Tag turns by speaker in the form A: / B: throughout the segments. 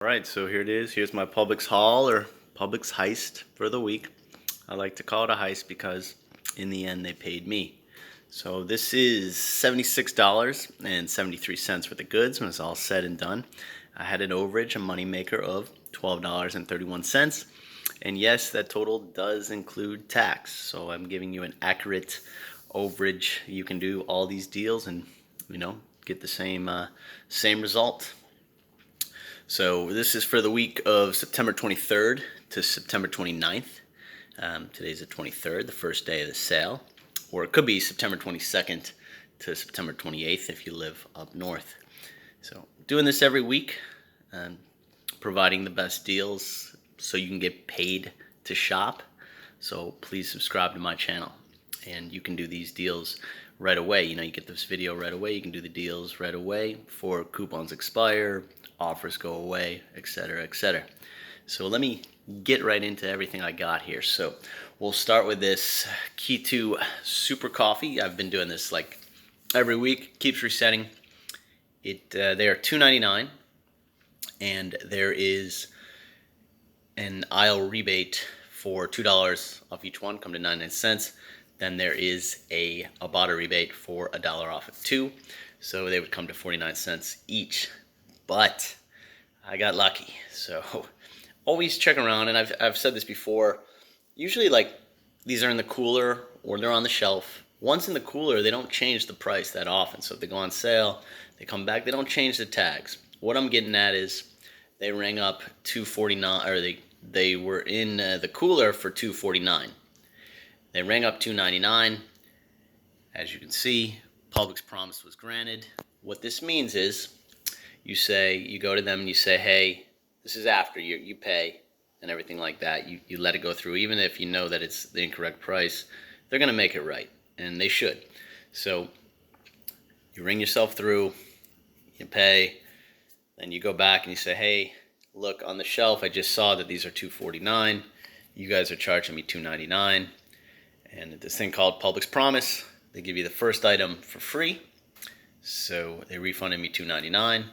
A: Alright, so here it is. Here's my Publix haul, or Publix heist for the week. I like to call it a heist because in the end they paid me. So this is $76.73 worth of goods when it's all said and done. I had an overage, a moneymaker of $12.31. And yes, that total does include tax. So I'm giving you an accurate overage. You can do all these deals and, get the same result. So this is for the week of September 23rd to September 29th. Today's the 23rd, the first day of the sale. Or it could be September 22nd to September 28th if you live up north. So doing this every week, providing the best deals so you can get paid to shop. So please subscribe to my channel. And you can do these deals right away. You get this video right away. You can do the deals right away before coupons expire, offers go away, etc., etc. So let me get right into everything I got here. So we'll start with this Kitu Super coffee. I've been doing this like every week. Keeps resetting. They are $2.99, and there is an aisle rebate for $2 off each one, come to 99 cents. Then there is a Ibotta rebate for $1 off of 2, so they would come to 49 cents each. But I got lucky, so always check around. And I've said this before. Usually, like, these are in the cooler or they're on the shelf. Once in the cooler, they don't change the price that often. So if they go on sale, they come back. They don't change the tags. What I'm getting at is they rang up $2.49, or they were in the cooler for $2.49. They rang up $2.99. As you can see, Publix Promise was granted. What this means is you go to them and you say, hey, this is after you pay and everything like that. You let it go through. Even if you know that it's the incorrect price, they're going to make it right, and they should. So you ring yourself through, you pay, then you go back and you say, hey, look, on the shelf, I just saw that these are $2.49. You guys are charging me $2.99. And this thing called Publix Promise, they give you the first item for free. So they refunded me $2.99,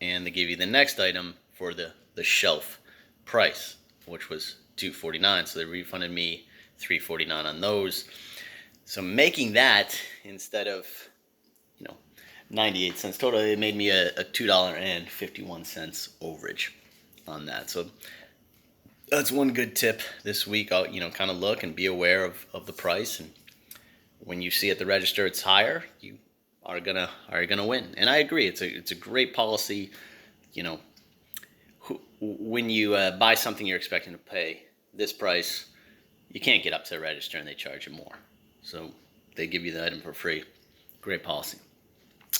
A: and they give you the next item for the shelf price, which was $2.49. So they refunded me $3.49 on those. So making that, instead of 98 cents total, it made me a $2.51 overage on that. So that's one good tip this week. I'll kind of look and be aware of the price, and when you see at the register it's higher, you are gonna win. And I agree, it's a great policy. When you buy something you're expecting to pay this price, you can't get up to the register and they charge you more. So they give you the item for free. Great policy.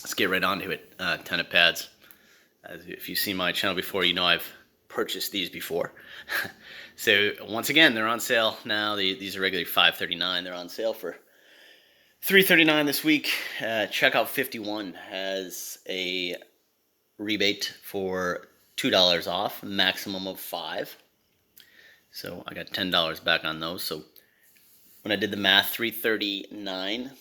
A: Let's get right onto it. Tena pads. If you've seen my channel before, I've purchased these before. So once again, they're on sale now. These are regularly $5.39. They're on sale for $3.39 this week. Checkout 51 has a rebate for $2 off, maximum of $5. So I got $10 back on those. So when I did the math, $3.39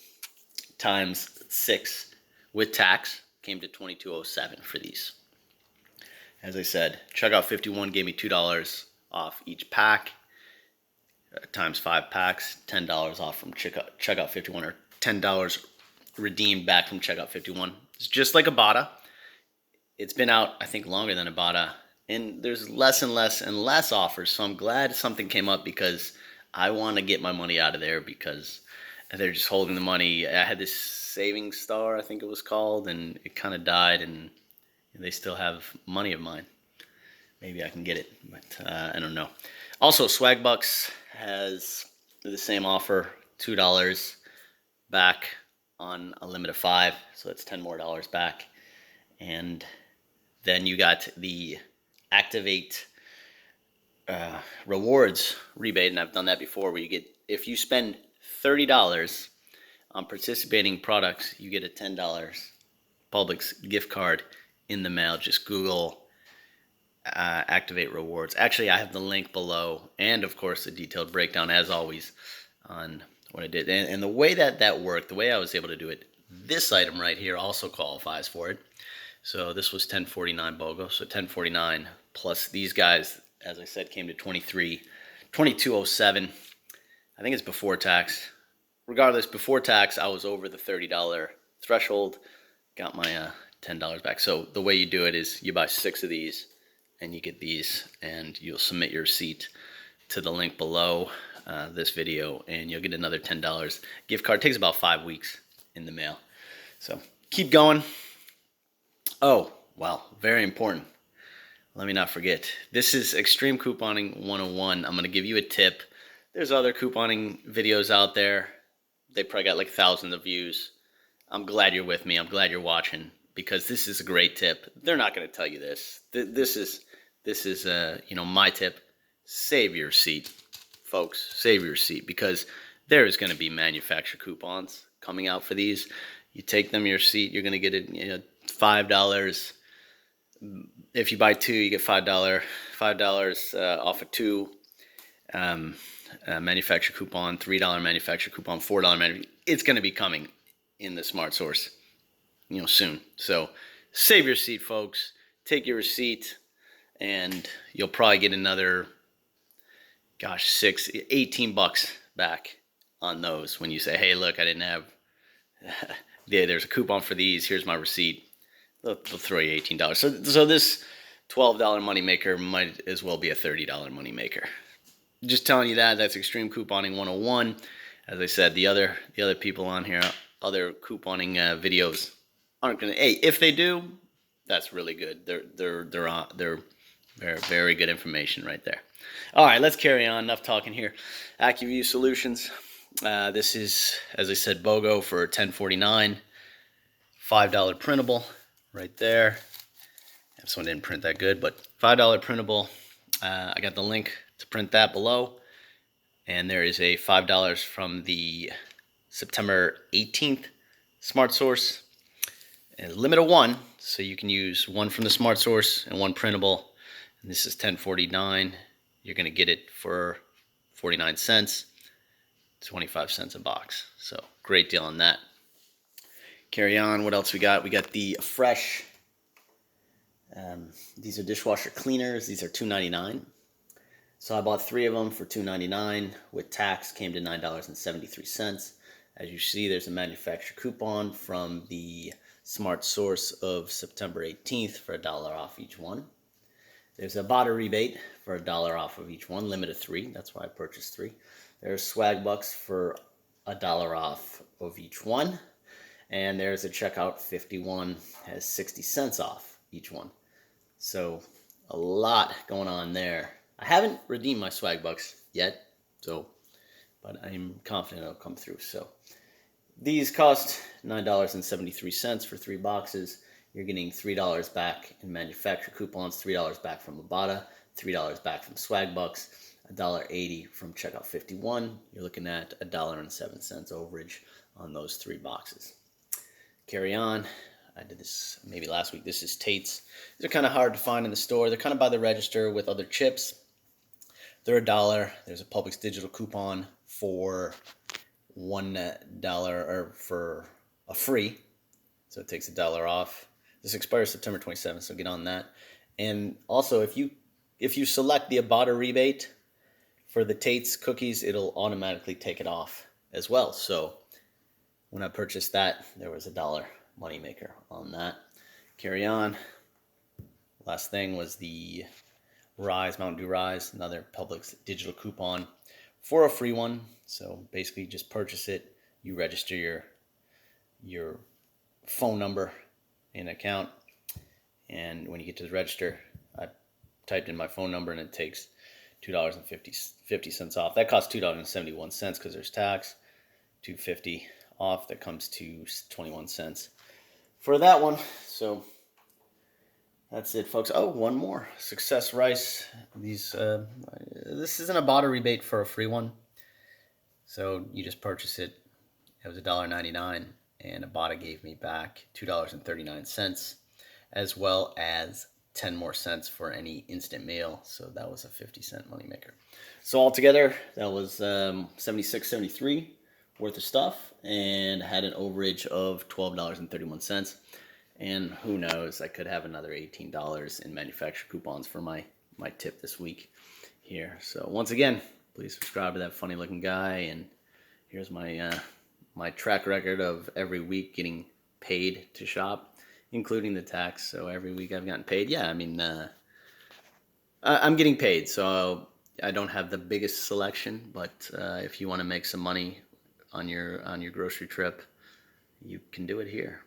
A: times 6 with tax came to $22.07 for these. As I said, checkout 51 gave me $2 off each pack, times 5 packs, $10 off from checkout 51, or $10 redeemed back from checkout 51. It's just like Ibotta. It's been out, I think, longer than Ibotta, and there's less and less offers. So I'm glad something came up, because I want to get my money out of there, because they're just holding the money. I had this Savings Star, I think it was called, and it kind of died, and they still have money of mine. Maybe I can get it, but I don't know. Also, Swagbucks has the same offer, $2 back on a limit of 5, so that's $10 more back. And then you got the Activate rewards rebate, and I've done that before, where you get, if you spend $30 on participating products, you get a $10 Publix gift card in the mail. Just Google Activate rewards. Actually, I have the link below, and of course the detailed breakdown, as always, on what I did. And the way that worked, the way I was able to do it, this item right here also qualifies for it. So this was $10.49 bogo, so $10.49 plus these guys, as I said, came to $22.07. I think it's before tax. Regardless, before tax, I was over the $30 threshold. Got my $10 back. So the way you do it is you buy 6 of these, and you get these, and you'll submit your receipt to the link below this video, and you'll get another $10 gift card. It takes about 5 weeks in the mail. So keep going. Oh, well, very important. Let me not forget. This is Extreme Couponing 101. I'm going to give you a tip. There's other couponing videos out there. They probably got like thousands of views. I'm glad you're with me. I'm glad you're watching, because this is a great tip. They're not going to tell you this. This is my tip. Save your receipt, folks. Save your receipt, because there is going to be manufacturer coupons coming out for these. You take them your receipt, you're going to get it $5. If you buy 2, you get $5 off of 2. Manufacturer coupon, $3 manufacturer coupon, $4 it's going to be coming in the Smart Source, soon. So save your receipt, folks. Take your receipt, and you'll probably get another, $18 back on those when you say, hey, look, I didn't have, there's a coupon for these. Here's my receipt. They'll throw you $18. So this $12 moneymaker might as well be a $30 moneymaker. Just telling you that's Extreme Couponing 101. As I said, the other people on here, other couponing videos aren't gonna. Hey, if they do, that's really good. They're very good information right there. All right, let's carry on. Enough talking here. Acuvue Solutions. This is, as I said, BOGO for $10.49. $5 printable right there. This one didn't print that good, but $5 printable. I got the link to print that below, and there is a $5 from the September 18th Smart Source, and limit of 1, so you can use 1 from the Smart Source and 1 printable. And this is $10.49. You're going to get it for 49 cents, 25 cents a box. So great deal on that. Carry on. What else we got? We got the affresh. These are dishwasher cleaners. These are $2.99. So I bought 3 of them for $2.99. With tax, came to $9.73. As you see, there's a manufacturer coupon from the Smart Source of September 18th for $1 off each one. There's a Ibotta rebate for $1 off of each one, limit of 3. That's why I purchased 3. There's swagbucks for $1 off of each one. And there's a checkout 51, has 60 cents off each one. So a lot going on there. I haven't redeemed my swagbucks yet, but I'm confident it'll come through. So these cost $9.73 for 3 boxes. You're getting $3 back in manufacturer coupons, $3 back from Ibotta, $3 back from swagbucks, $1.80 from checkout 51. You're looking at $1.07 overage on those 3 boxes. Carry on. I did this maybe last week. This is Tates. These are kind of hard to find in the store. They're kind of by the register with other chips. They're $1. There's a Publix digital coupon for $1 or for a free. So it takes $1 off. This expires September 27th, so get on that. And also, if you select the Ibotta rebate for the Tates cookies, it'll automatically take it off as well. So when I purchased that, there was $1 moneymaker on that. Carry on. Last thing was the Mountain Dew Rise, another Publix digital coupon for a free one. So basically, just purchase it. You register your phone number in account, and when you get to the register, I typed in my phone number, and it takes $2.50 off. That costs $2.71 because there's tax. $2.50 off. That comes to 21 cents for that one. So that's it, folks. Oh, one more. Success Rice. This isn't a Ibotta rebate for a free one. So you just purchase it. It was $1.99, and Ibotta gave me back $2.39, as well as 10 more cents for any instant mail. So that was a 50-cent moneymaker. So altogether, that was $76.73 worth of stuff, and had an overage of $12.31. And who knows, I could have another $18 in manufacturer coupons for my tip this week here. So once again, please subscribe to that funny looking guy. And here's my my track record of every week getting paid to shop, including the tax. So every week I've gotten paid. Yeah, I mean, I'm getting paid, so I don't have the biggest selection, but if you want to make some money on your grocery trip, you can do it here.